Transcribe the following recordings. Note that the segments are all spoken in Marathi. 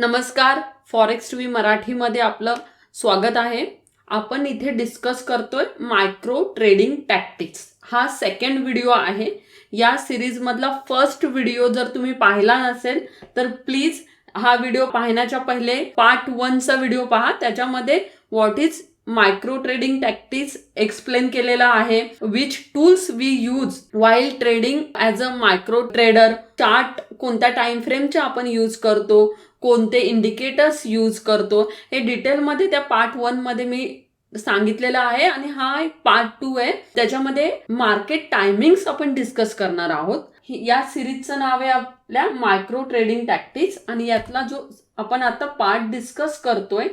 नमस्कार, फॉरेक्स टीव्ही मराठीमध्ये आपलं स्वागत आहे. आपण इथे डिस्कस करतोय मायक्रो ट्रेडिंग टॅक्टिक्स. हा सेकंड व्हिडिओ आहे. या सिरीज मधला फर्स्ट व्हिडिओ जर तुम्ही पाहिला नसेल तर प्लीज हा व्हिडिओ पाहण्याच्या पहिले पार्ट 1 चा व्हिडिओ पहा. त्याच्यामध्ये what is micro trading tactics explain केलेला आहे. Which tools we use while trading as a micro trader, chart कोणत्या टाइम फ्रेमचे आपण यूज करतो, कोणते इंडिकेटर्स यूज करतो, हे डिटेलमध्ये त्या पार्ट 1 मध्ये मी सांगितलेलं आहे. आणि हा एक पार्ट 2 आहे, त्याच्यामध्ये मार्केट टायमिंग्स आपण डिस्कस करणार आहोत. या सिरीजचं नाव आहे आपल्या मायक्रो ट्रेडिंग टॅक्टिक्स आणि यातला जो आपण आता पार्ट डिस्कस करतोय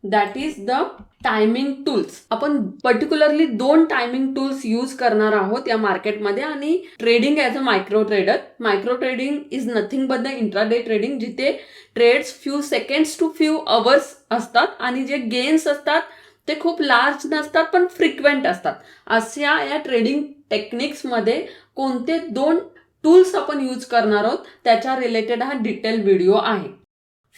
that is the timing tools. आपण पर्टिक्युलरली 2 टायमिंग टूल्स यूज करणार आहोत या मार्केटमध्ये. आणि trading as a micro trader, micro trading is nothing but the intraday trading, जिथे trades few seconds to few hours असतात आणि जे गेन्स असतात ते खूप लार्ज नसतात पण फ्रिक्वेंट असतात. अशा या ट्रेडिंग टेक्निक्समध्ये कोणते 2 टूल्स आपण यूज करणार आहोत त्याच्या रिलेटेड हा डिटेल व्हिडिओ आहे.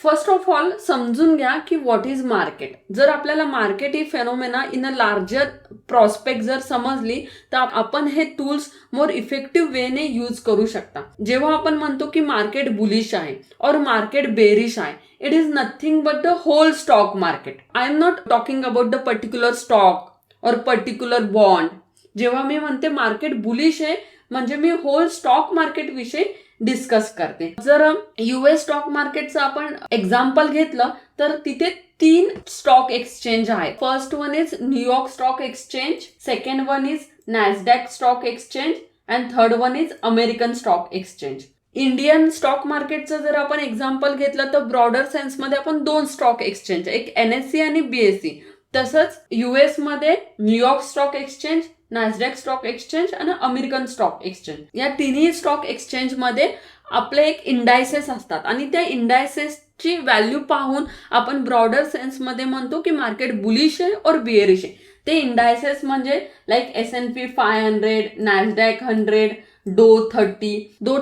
फर्स्ट ऑफ ऑल समजून घ्या की व्हॉट इज मार्केट. जर आपल्याला मार्केट ही phenomena in a larger prospect जर समजली तर आपण हे टूल्स मोर इफेक्टिव्ह वेने यूज करू शकता. जेव्हा आपण म्हणतो की मार्केट बुलिश आहे और मार्केट बेरिश आहे, it is nothing but the whole stock market. I am not talking about the particular stock और पर्टिक्युलर बॉन्ड. जेव्हा मी म्हणते मार्केट बुलिश आहे म्हणजे मी होल स्टॉक मार्केट विषयी डिस्कस करते. जर US स्टॉक मार्केटचं आपण एक्झाम्पल घेतलं तर तिथे 3 स्टॉक एक्सचेंज आहे. First one is New York stock exchange, second one is Nasdaq stock exchange and third one is American stock exchange. Indian stock मार्केटचं जर आपण एक्झाम्पल घेतलं तर ब्रॉडर सेन्समध्ये आपण 2 स्टॉक एक्सचेंज, एक NSE आणि BSE. तसंच US मध्ये New York stock exchange, Nasdaq stock exchange आणि अमेरिकन स्टॉक एक्सचेंज. या तिन्ही स्टॉक एक्सचेंज मध्ये आपले एक इंडायसेस असतात आणि त्या इंडायसेसची व्हॅल्यू पाहून आपण ब्रॉडर सेन्स मध्ये म्हणतो की मार्केट बुलिश आहे और बिअरिश आहे. ते इंडायसेस म्हणजे लाईक S&P 500, नॅसडॅक 100, डो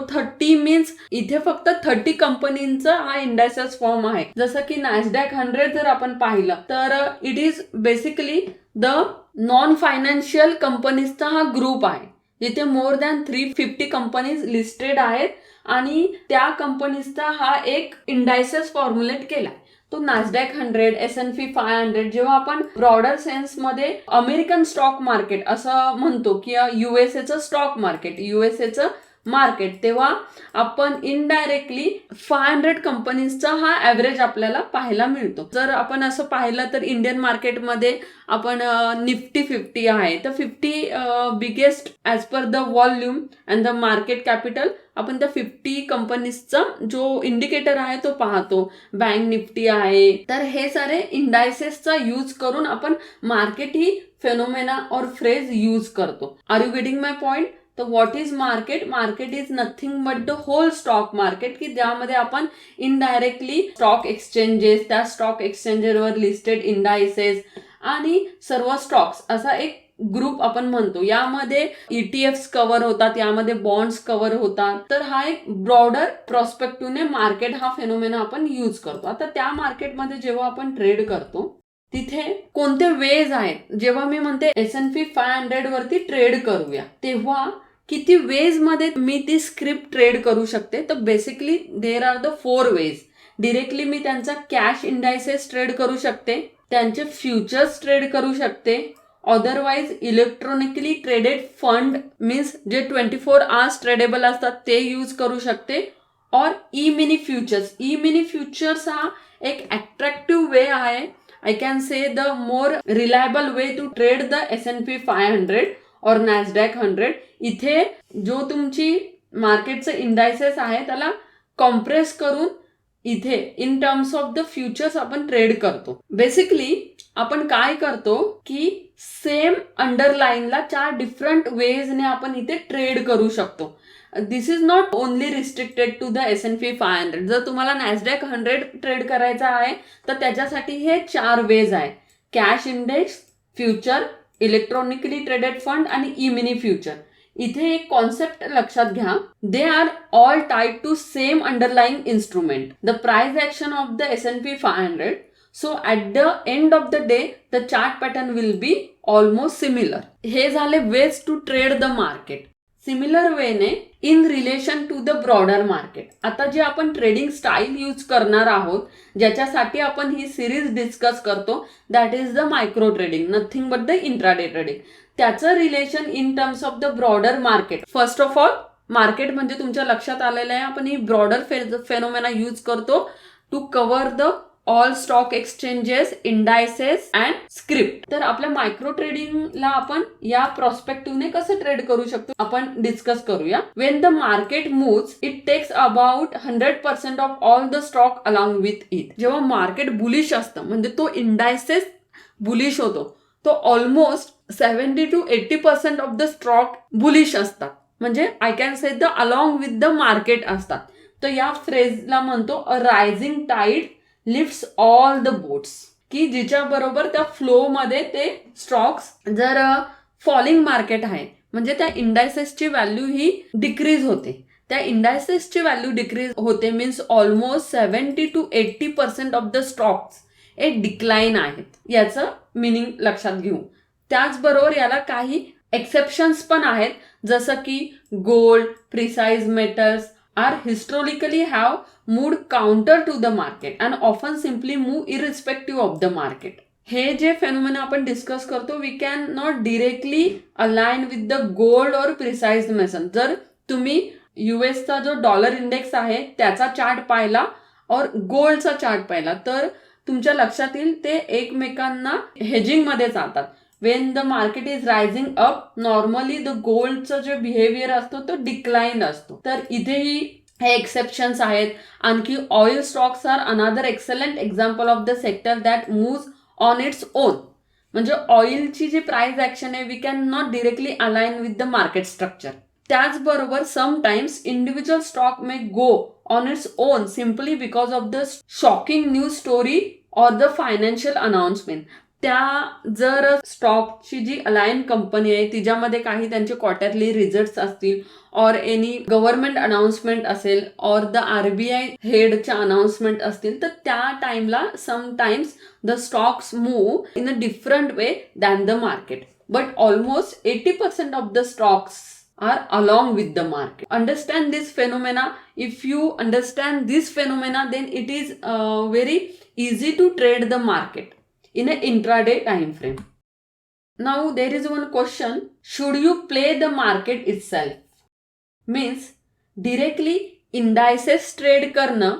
30 मीन्स इथे फक्त 30 कंपनींचा हा इंडायसेस फॉर्म आहे. जसं की नॅसडॅक 100 जर आपण पाहिलं तर it is basically the non financial कंपनीजचा हा ग्रुप आहे, जिथे मोर दॅन 350 कंपनीज लिस्टेड आहेत आणि त्या कंपनीजचा हा एक इंडायसेस फॉर्म्युलेट केला. तो नॅसडॅक 100, S&P 500. जेव्हा आपण ब्रॉडर सेन्स मध्ये अमेरिकन स्टॉक मार्केट असं म्हणतो की USAचं स्टॉक मार्केट, USAचं मार्केट, तेव्हा आपण इनडायरेक्टली 500 कंपनीजचा हा ॲव्हरेज आपल्याला पाहायला मिळतो. जर आपण असं पाहिलं तर इंडियन मार्केटमध्ये आपण निफ्टी 50 आहे, तर 50 biggest as per the volume and the market capital आपण त्या 50 कंपनीजचा जो इंडिकेटर आहे तो पाहतो. बँक निफ्टी आहे. तर हे सारे इंडायसेसचा यूज करून आपण मार्केट ही फेनोमेना और फ्रेज यूज करतो. Are you getting my point? तर what is market? Market is nothing but the whole stock market, की ज्यामध्ये आपण इनडायरेक्टली स्टॉक एक्सचेंजेस, त्या स्टॉक एक्सचेंजवर लिस्टेड इंडायसेस आणि सर्व स्टॉक्स असा एक ग्रुप आपण म्हणतो. यामध्ये ETFs कव्हर होतात, यामध्ये बॉन्ड्स कव्हर होतात. तर हा एक ब्रॉडर प्रॉस्पेक्टिव्हने मार्केट हा फेनोमेना आपण यूज करतो. आता त्या मार्केटमध्ये जेव्हा आपण ट्रेड करतो तिथे कोणते वेज आहेत. जेव्हा मी म्हणते S&P 500 वरती ट्रेड करूया तेव्हा किती वेज मध्ये मी ती स्क्रिप्ट ट्रेड करू शकते. तर basically there are the 4 ways. Directly मी त्यांचा कॅश इंडायसेस ट्रेड करू शकते, त्यांचे फ्युचर्स ट्रेड करू शकते, otherwise electronically traded fund means जे 24 आवर्स ट्रेडेबल असतात ते यूज करू शकते, और मिनी फ्युचर्स. मिनी फ्युचर्स हा एक अट्रॅक्टिव्ह वे आहे. I can say the more reliable way to trade the S&P 500 or NASDAQ 100. इथे जो तुमची मार्केटचे इंडायसेस आहे त्याला कॉम्प्रेस करून इथे in terms of the futures आपण ट्रेड करतो. बेसिकली आपण काय करतो की सेम अंडरलाईनला 4 डिफरंट वेजने आपण इथे ट्रेड करू शकतो. This is not only restricted to the S&P 500. जर तुम्हाला नॅसडॅक 100 ट्रेड करायचा आहे तर त्याच्यासाठी हे 4 वेज आहे: cash index, future, electronically traded fund आणि मिनी फ्युचर. इथे एक कॉन्सेप्ट लक्षात घ्या, they are all tied to same underlying instrument, the price action of the S&P 500. So at the end of the day the chart pattern will be almost similar. हे झाले ways to trade the market. Similar वेने in relation to the broader market. आता जे आपण ट्रेडिंग स्टाईल यूज करणार आहोत, ज्याच्यासाठी आपण ही सिरीज डिस्कस करतो, that is the micro trading, nothing but the intraday trading. त्याचं relation in terms of the broader market. First of all market म्हणजे तुमच्या लक्षात आलेलं आहे, आपण ही ब्रॉडर फेनोमेना यूज करतो to cover the all stock exchanges, indices and script. तर आपल्या मायक्रो ट्रेडिंगला आपण या प्रॉस्पेक्टिव्हने कसं ट्रेड करू शकतो आपण डिस्कस करूया. When the market moves it takes about 100% of all the stock along with it. जेव्हा मार्केट बुलिश असतं म्हणजे तो इंडायसेस बुलिश होतो, तो almost 70 to 80% of the stock bullish असतात. म्हणजे I can say the along with the market असतात. तर या फ्रेजला म्हणतो a rising tide lifts all the boats, की जिच्या बरोबर त्या फ्लो मध्ये ते स्टॉक्स, जर फॉलिंग मार्केट आहे म्हणजे त्या इंडायसेसची व्हॅल्यू ही डिक्रीज होते. त्या इंडायसेसची व्हॅल्यू डिक्रीज होते means almost 70 to 80% of the stocks हे डिक्लाइन आहेत. याचं मिनिंग लक्षात घेऊ. त्याचबरोबर याला काही एक्सेप्शन्स पण आहेत, जसं की gold, precious metals are historically have moved counter to the market and often simply move irrespective of the market. हे जे फेनोमेना आपण डिस्कस करतो, we can not directly align with the gold और प्रिसाइज मेसन. जर तुम्ही युएसचा जो डॉलर इंडेक्स आहे त्याचा चार्ट पाहिला और गोल्डचा चार्ट पाहिला तर तुमच्या लक्षात येईल ते एकमेकांना हेजिंग मध्ये जातात. When the market is rising up, normally the गोल्डचं जे बिहेवियर असतो तो डिक्लाइन असतो. तर इथेही हे एक्सेप्शन्स आहेत. आणखी oil stocks are another excellent example of the sector that moves on its own. म्हणजे ऑइलची जी प्राइस ऍक्शन आहे we can not directly align with the market structure. त्याचबरोबर sometimes individual stock may go on its own simply because of the shocking news story or the financial announcement. त्या जर स्टॉकची जी अलाइन कंपनी आहे तिच्यामध्ये काही त्यांचे क्वार्टरली रिझल्ट्स असतील और एनी गव्हर्नमेंट अनाउन्समेंट असेल और द RBI हेडच्या अनाउन्समेंट असतील, तर त्या टाइमला sometimes the stocks move in a different way than the market. But almost 80% of the stocks are along with the market. Understand this phenomena. If you understand this phenomena, then it is very easy to trade the market in an intraday time frame. Now there is one question, should you play the market itself? Means directly indices trade करणं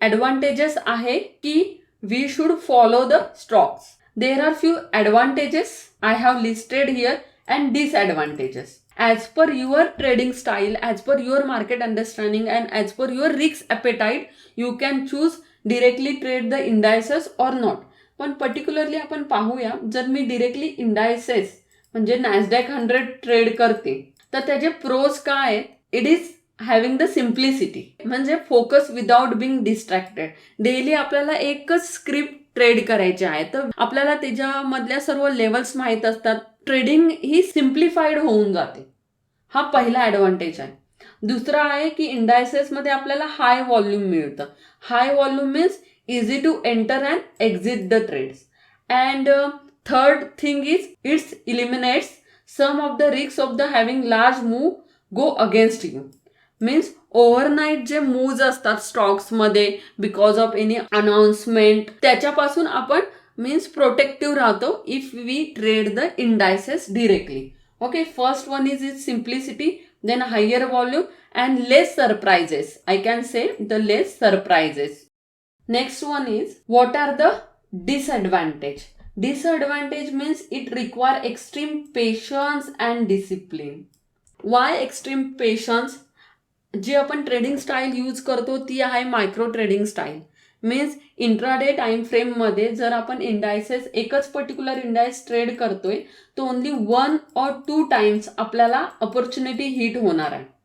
advantages आहे की we should follow the stocks? There are few advantages I have listed here and disadvantages. As per your trading style, as per your market understanding and as per your risk appetite, you can choose directly trade the indices or not. पण पर्टिक्युलरली आपण पाहूया, जर मी डिरेक्टली इंडायसेस म्हणजे नॅसडॅक 100 ट्रेड करते तर त्याचे प्रोज काय आहेत? It is having the simplicity, म्हणजे focus without being distracted. Daily आपल्याला एकच स्क्रिप्ट ट्रेड करायचे आहे तर आपल्याला त्याच्यामधल्या सर्व लेवल्स माहीत असतात. ट्रेडिंग ही सिम्प्लिफाईड होऊन जाते. हा पहिला ॲडव्हान्टेज आहे. दुसरा आहे की इंडायसेसमध्ये आपल्याला हाय व्हॉल्यूम मिळतं. High volume means easy to enter and exit the trades. And third thing is it eliminates some of the risks of the having large move go against you. Means overnight जे moves असतात स्टॉक्स मध्ये बिकॉज ऑफ एनी अनाउन्समेंट, त्याच्यापासून आपण मीन्स प्रोटेक्टिव्ह राहतो if we trade the indices directly. Okay, first one is is simplicity, then higher volume and less surprises. I can say the less surprises. Next one is, what are the disadvantage? Disadvantage means it require extreme patience and discipline. Why extreme patience? जी आपण ट्रेडिंग स्टाईल यूज करतो ती आहे micro trading style. Means intraday time frame मध्ये जर आपण इंडायसेस एकच पर्टिक्युलर इंडायस ट्रेड करतोय तो ओनली 1 or 2 टाइम्स आपल्याला अपॉर्च्युनिटी हिट होणार आहे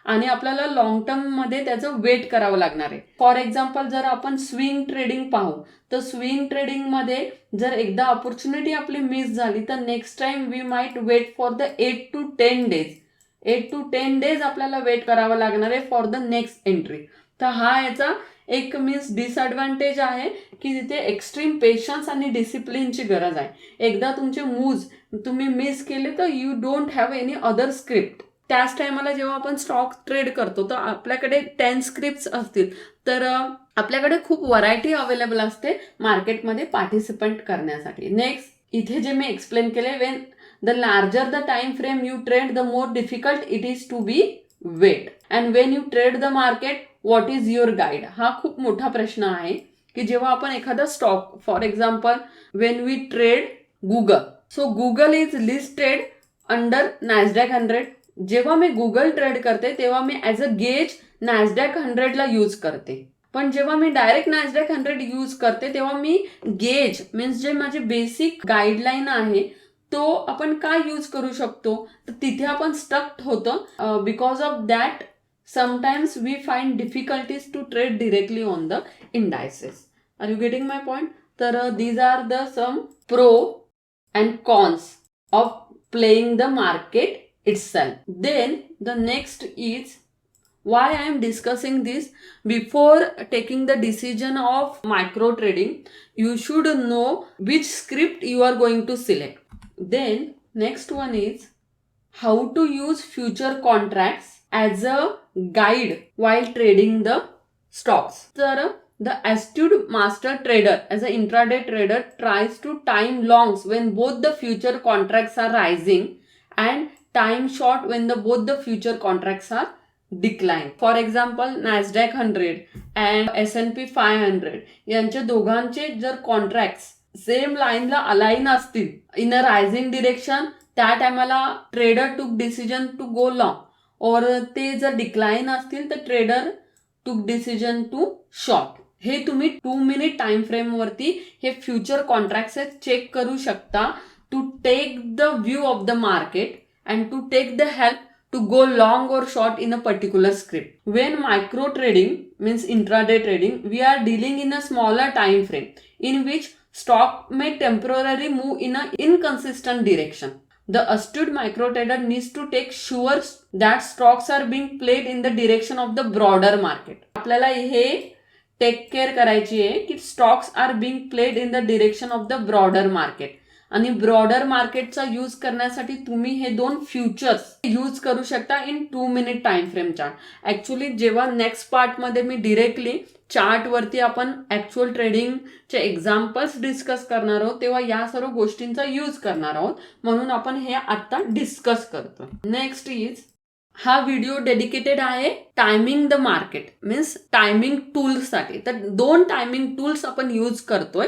आणि आपल्याला लॉंग टर्म मध्ये त्याचं वेट करावं लागणार आहे. फॉर एक्झाम्पल जर आपण स्विंग ट्रेडिंग पाहू तर स्विंग ट्रेडिंग मध्ये जर एकदा अपॉर्च्युनिटी आपली मिस झाली तर next time we might wait for the 8 to 10 days. 8 to 10 days आपल्याला वेट करावं लागणार आहे फॉर द नेक्स्ट एंट्री. तर हा याचा एक मीन्स डिसएडव्हान्टेज आहे की तिथे एक्स्ट्रीम पेशन्स आणि डिसिप्लिनची गरज आहे. एकदा तुमचे मूव्ज तुम्ही मिस केले तर you don't have any other script. त्याच टायमाला जेव्हा आपण स्टॉक ट्रेड करतो तर आपल्याकडे 10 स्क्रिप्ट्स असतील तर आपल्याकडे खूप व्हरायटी अवेलेबल असते मार्केटमध्ये पार्टिसिपेंट करण्यासाठी. नेक्स्ट इथे जे मी एक्सप्लेन केले, when the larger the time frame you trade the more difficult it is to be wait. And when you trade the market what is your guide. हा खूप मोठा प्रश्न आहे की जेव्हा आपण एखादा stock, for example when we trade Google, so Google is listed under Nasdaq 100. जेव्हा मी गुगल ट्रेड करते तेव्हा मी ॲज अ गेज नॅसडॅक 100ला यूज करते. पण जेव्हा मी डायरेक्ट नॅसडॅक 100 यूज करते तेव्हा मी गेज मीन्स जे माझे बेसिक गाईडलाईन आहे तो आपण काय यूज करू शकतो, तर तिथे आपण स्टक होतं. Because of that sometimes we find difficulties to trade directly on the indices. Are you getting my point? तर these are the some pro and cons of playing the market itself. Then the next is why I am discussing this. Before taking the decision of micro trading, you should know which script you are going to select. Then next one is how to use future contracts as a guide while trading the stocks. So the astute master trader as an intraday trader tries to time longs when both the future contracts are rising and time short when both the future contracts are decline. For example, Nasdaq 100 and S&P 500 यांचे दोघांचे जर कॉन्ट्रॅक्ट्स सेम लाईनला अलाइन असतील इन अ रायझिंग डिरेक्शन, त्या टायमाला ट्रेडर टूक डिसिजन टू गो लॉंग. और ते जर डिक्लाइन असतील तर ट्रेडर टूक डिसिजन टू शॉर्ट. हे तुम्ही 2 मिनिट टाइम फ्रेम वरती हे फ्युचर कॉन्ट्रॅक्ट्स चेक करू शकता to take the view of the market and to take the help to go long or short in a particular script. When micro trading means intraday trading, we are dealing in a smaller time frame in which stock may temporarily move in an inconsistent direction. The astute micro trader needs to take sure that stocks are being played in the direction of the broader market. आपल्याला हे टेक केअर करायची आहे की stocks are being played in the direction of the broader market. आणि ब्रॉडर मार्केटचा यूज करण्यासाठी तुम्ही हे 2 फ्युचर्स यूज करू शकता in 2 minute time frame chart. Actually जेव्हा नेक्स्ट पार्टमध्ये मी डिरेक्टली चार्टवरती आपण ऍक्च्युअल ट्रेडिंगचे एक्झाम्पल्स डिस्कस करणार आहोत तेव्हा या सर्व गोष्टींचा यूज करणार आहोत, म्हणून आपण हे आता डिस्कस करतो. नेक्स्ट इज हा व्हिडिओ डेडिकेटेड आहे timing the market means timing टूल्ससाठी. तर 2 टायमिंग टूल्स आपण यूज करतोय.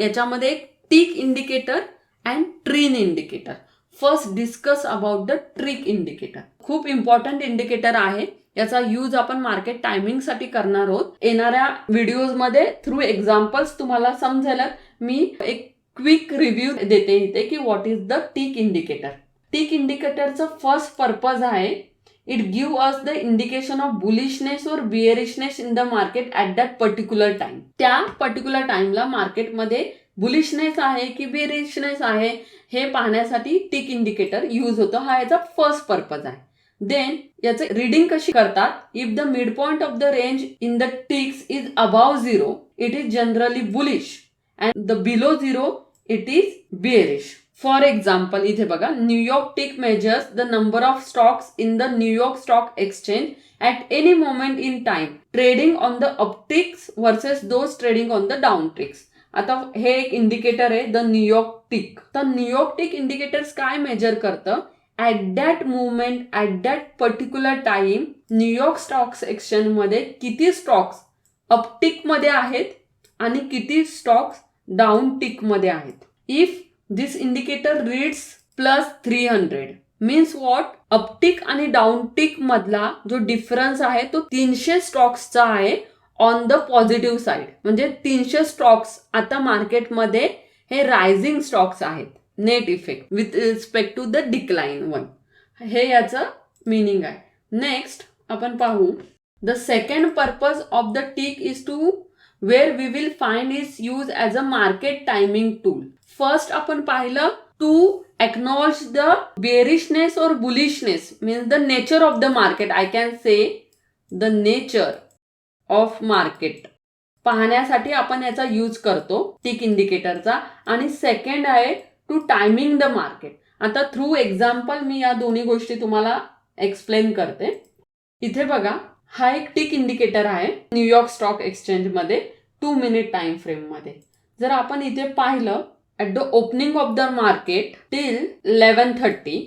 याच्यामध्ये एक tick indicator and TRIN indicator. First discuss about the trick indicator. खूप इम्पॉर्टंट इंडिकेटर आहे. याचा यूज आपण मार्केट टायमिंग साठी करणार आहोत. येणाऱ्या व्हिडिओजमध्ये थ्रू एक्झाम्पल्स तुम्हाला समजेल. मी एक क्विक रिव्ह्यू देते इथे की what is the tick indicator. Tick इंडिकेटरचं फर्स्ट पर्पज आहे it give us the indication of bullishness और bearishness in the market at that particular time. त्या पर्टिक्युलर टाइमला मार्केटमध्ये बुलिशनेस आहे की बेरिशनेस आहे हे पाहण्यासाठी टिक इंडिकेटर यूज होतो. हा याचा फर्स्ट पर्पज आहे. देन याचं रीडिंग कशी करतात. If the mid point of the range in the ticks is above 0 it is generally bullish and the below 0 it is bearish. For example इथे बघा, New York tick measures the number of stocks in the New York stock exchange at any moment in time trading on the upticks versus those trading on the downticks. आता हे एक इंडिकेटर आहे द न्यूयॉर्क टिक. तर न्यूयॉर्क टिक इंडिकेटर्स काय मेजर करतं at that movement at that particular time New York stocks exchange मध्ये किती स्टॉक्स अपटिक मध्ये आहेत आणि किती स्टॉक्स डाऊन टिक मध्ये आहेत. If this indicator reads +300 means what, uptick आणि डाऊनटिक मधला जो डिफरन्स आहे तो 300 स्टॉक्सचा आहे ऑन द पॉझिटिव्ह साइड. म्हणजे 300 स्टॉक्स आता मार्केटमध्ये हे रायझिंग स्टॉक्स आहेत. Net effect with respect to the decline one. हे याचं मिनिंग आहे. नेक्स्ट आपण पाहू the second purpose of the tick is to where we will find is use as a market timing tool. First आपण पाहिलं to acknowledge the bearishness or bullishness, means the nature of the market. I can say the nature of market पाहण्यासाठी आपण याचा यूज करतो टिक इंडिकेटरचा. आणि सेकंड आहे टू टायमिंग द मार्केट. आता थ्रू एक्झाम्पल मी या दोन्ही गोष्टी तुम्हाला एक्सप्लेन करते. इथे बघा, हा एक टिक इंडिकेटर आहे न्यूयॉर्क स्टॉक एक्सचेंज मध्ये 2 मिनिट टाइम फ्रेम मध्ये. जर आपण इथे पाहिलं at the opening of the market till 11:30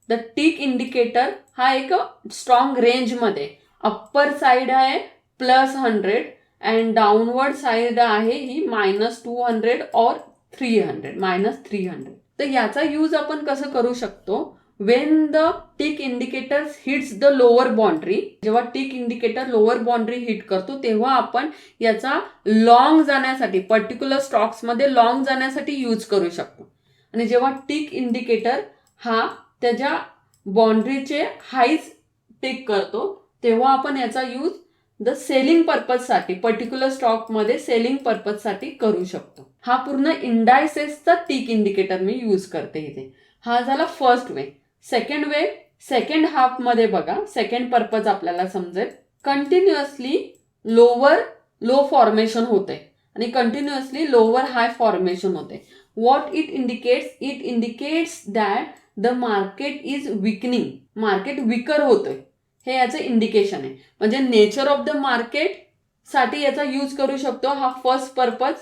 the tick indicator हा एक स्ट्रॉंग रेंज मध्ये, अप्पर साइड आहे +100 अँड डाऊनवर्ड साइड आहे ही -200 और 300 -300. तर याचा यूज आपण कसं करू शकतो, when the tick indicator hits the lower boundary. जेव्हा tick indicator lower boundary hit करतो तेव्हा आपण याचा लॉंग जाण्यासाठी, पर्टिक्युलर स्टॉक्स मध्ये लॉंग जाण्यासाठी यूज करू शकतो. आणि जेव्हा टिक इंडिकेटर हा त्याच्या बाउंड्रीचे हाईज टिक करतो तेव्हा आपण याचा यूज द सेलिंग पर्पजसाठी, पर्टिक्युलर स्टॉकमध्ये सेलिंग पर्पजसाठी करू शकतो. हा पूर्ण इंडायसेसचा टिक इंडिकेटर मी यूज करते इथे. हा झाला फर्स्ट वे. सेकंड वे, सेकंड हाफ मध्ये बघा, सेकंड पर्पज आपल्याला समजेल. कंटिन्युअसली लोअर लो फॉर्मेशन होते आणि कंटिन्युअसली लोअर हाय फॉर्मेशन होते. What it indicates, it indicates that the market is weakening, market weaker होतोय, हे याचं इंडिकेशन आहे. म्हणजे नेचर ऑफ द मार्केट साठी याचा यूज करू शकतो हा फर्स्ट पर्पज.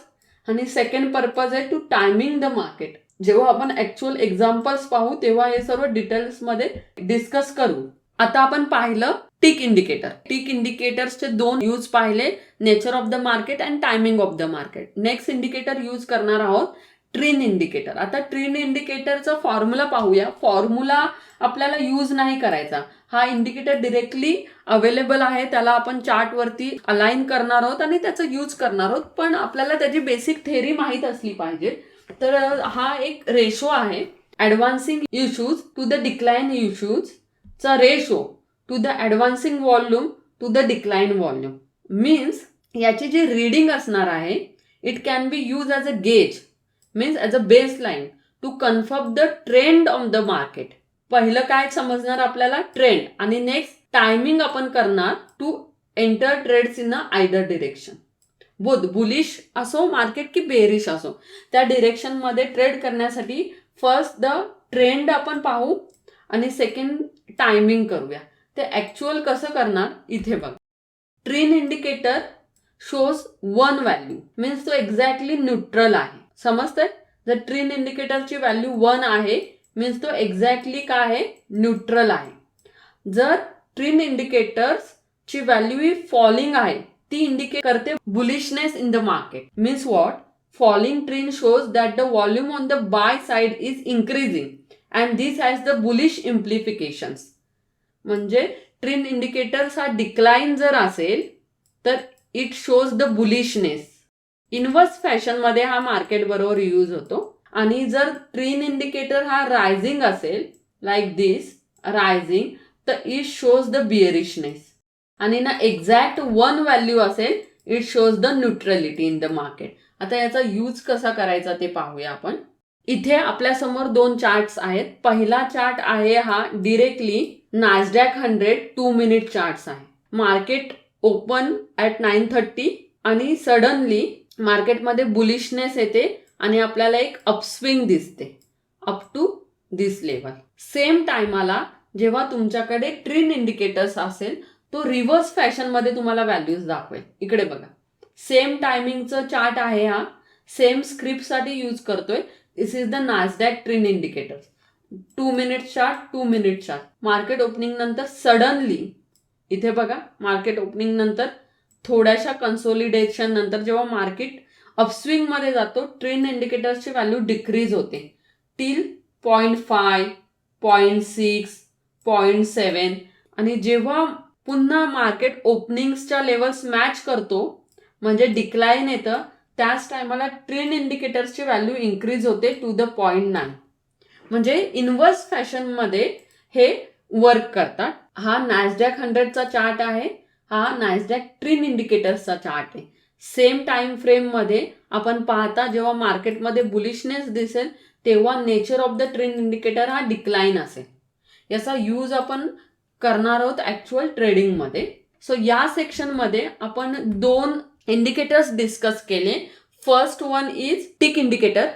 आणि सेकंड पर्पज आहे टू टायमिंग द मार्केट. जेव्हा आपण ऍक्च्युअल एक्झाम्पल्स पाहू तेव्हा हे सर्व डिटेल्स मध्ये डिस्कस करू. आता आपण पाहिलं टिक इंडिकेटर. टिक इंडिकेटर्सचे 2 यूज पाहिले, nature of the market and timing of the market. Next indicator use करणार आहोत ट्रेंड इंडिकेटर. आता ट्रेंड इंडिकेटरचा फॉर्म्युला पाहूया. फॉर्म्युला आपल्याला यूज नाही करायचा. हा इंडिकेटर डिरेक्टली अवेलेबल आहे, त्याला आपण चार्टवरती अलाइन करणार आहोत आणि त्याचा यूज करणार आहोत. पण आपल्याला त्याची बेसिक थेअरी माहीत असली पाहिजे. तर हा एक रेशो आहे, advancing issues to the decline issues चा ratio to the advancing volume to the decline volume. Means याची जी रीडिंग असणार आहे, it can be use as a gauge, means as a base line to confirm the trend of the market. पहिलं काय समजणार आपल्याला, ट्रेंड. आणि नेक्स्ट टायमिंग आपण करणार to enter trades in a either direction. Both bullish असो मार्केट की बेरिश असो, त्या डिरेक्शन मध्ये ट्रेड करण्यासाठी फर्स्ट द ट्रेंड आपण पाहू आणि सेकंड टायमिंग करूया. ते ऍक्च्युअल कसं करणार इथे बघा. Trend indicator shows 1 value, means तो एक्झॅक्टली न्यूट्रल आहे. समजतंय? जर ट्रेंड इंडिकेटरची व्हॅल्यू 1 आहे मीन्स तो एक्झॅक्टली काय आहे, न्यूट्रल आहे. जर ट्रेंड इंडिकेटर्सची व्हॅल्यू ही फॉलिंग आहे, ती इंडिकेट करते bullishness in the market. Means what, falling trend shows that the volume on the buy side is increasing and this has the bullish implications. म्हणजे ट्रेंड इंडिकेटर्स हा डिक्लाइन जर असेल तर it shows the bullishness. Inverse fashion मध्ये हा मार्केट बरोबर यूज होतो. आणि जर ट्रेंड इंडिकेटर हा रायझिंग असेल, लाईक दिस रायझिंग, तर इट शोज द बिअरिशनेस. आणि ना एक्झॅक्ट 1 व्हॅल्यू असेल, it shows the neutrality in the market. आता याचा यूज कसा करायचा ते पाहूया आपण. इथे आपल्यासमोर 2 चार्ट्स आहेत. पहिला चार्ट आहे हा डिरेक्टली नॅसडॅक 100 2 मिनिट चार्ट्स आहे. मार्केट ओपन ॲट 9:30 आणि सडनली मार्केटमध्ये बुलिशनेस येते आणि आपल्याला एक अपस्विंग दिसते up to this level. Same टायमाला जेव्हा तुमच्याकडे ट्रेंड इंडिकेटर्स असेल तो रिव्हर्स फॅशन मध्ये तुम्हाला व्हॅल्यूज दाखवेल. इकडे बघा, सेम टायमिंगचं चार्ट आहे हा, सेम स्क्रिप्टसाठी यूज करतोय. This is the Nasdaq trend indicator. 2 minute chart, 2 minute chart. Market opening नंतर सडनली इथे बघा, मार्केट ओपनिंग नंतर थोड्याशा कन्सोलिडेशन नंतर जेव्हा मार्केट अपस्विंग मध्ये जातो, ट्रेंड इंडिकेटरची व्हॅल्यू डिक्रीज होते टिल 0.5, 0.6, 0.7. आणि जेव्हा पुन्हा मार्केट ओपनिंगच्या लेवल्स मॅच करतो म्हणजे डिक्लाइन येतं, त्याच टायमाला ट्रेंड इंडिकेटरची व्हॅल्यू इन्क्रीज होते टू द 0.9. म्हणजे इनवर्स फॅशन मध्ये हे वर्क करतात. हा नॅसडॅक 100चा चार्ट आहे, हा नॅसडॅक ट्रेंड इंडिकेटर्सचा चार्ट आहे. सेम टाइम फ्रेम मध्ये आपण पाहता जेव्हा मार्केटमध्ये बुलिशनेस दिसेल तेव्हा nature of the trend indicator हा डिक्लाइन असेल. याचा यूज आपण करणार आहोत ऍक्च्युअल ट्रेडिंगमध्ये. सो या सेक्शनमध्ये आपण 2 इंडिकेटर्स डिस्कस केले. First one is tick indicator,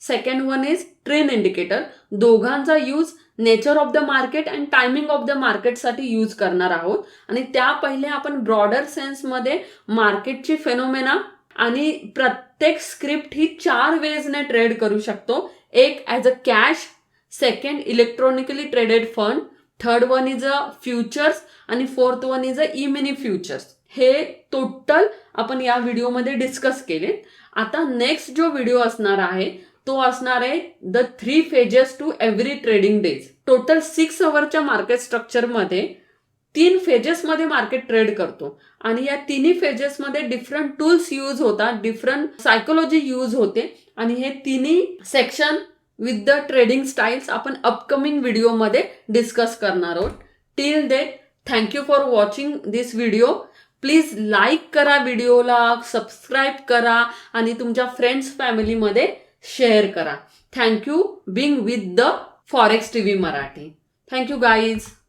second one is trend indicator. दोघांचा use nature of the market and timing of the मार्केटसाठी यूज करणार आहोत. आणि त्या पहिले आपण ब्रॉडर सेन्समध्ये मार्केटची फेनोमेना आणि प्रत्येक स्क्रिप्ट ही 4 वेजने ट्रेड करू शकतो. एक as a cash, second electronically traded fund, third one is a futures आणि fourth one is a E mini futures. हे टोटल आपण या व्हिडिओमध्ये डिस्कस केले. आता नेक्स्ट जो व्हिडिओ असणार आहे तो असणार आहे the 3 phases to every trading days. Total 6 अवरच्या मार्केट स्ट्रक्चरमध्ये 3 phases मार्केट ट्रेड करतो आणि या तिन्ही फेजेसमध्ये डिफरंट टूल्स यूज होतात, डिफरंट सायकोलॉजी यूज होते आणि हे तिन्ही section with the trading styles आपण अपकमिंग व्हिडिओमध्ये डिस्कस करणार आहोत. Till that thank you for watching this video. Please like करा व्हिडिओला, सबस्क्राईब करा आणि तुमच्या फ्रेंड्स फॅमिलीमध्ये शेअर करा. Thank you being with the forex TV Marathi. Thank you guys.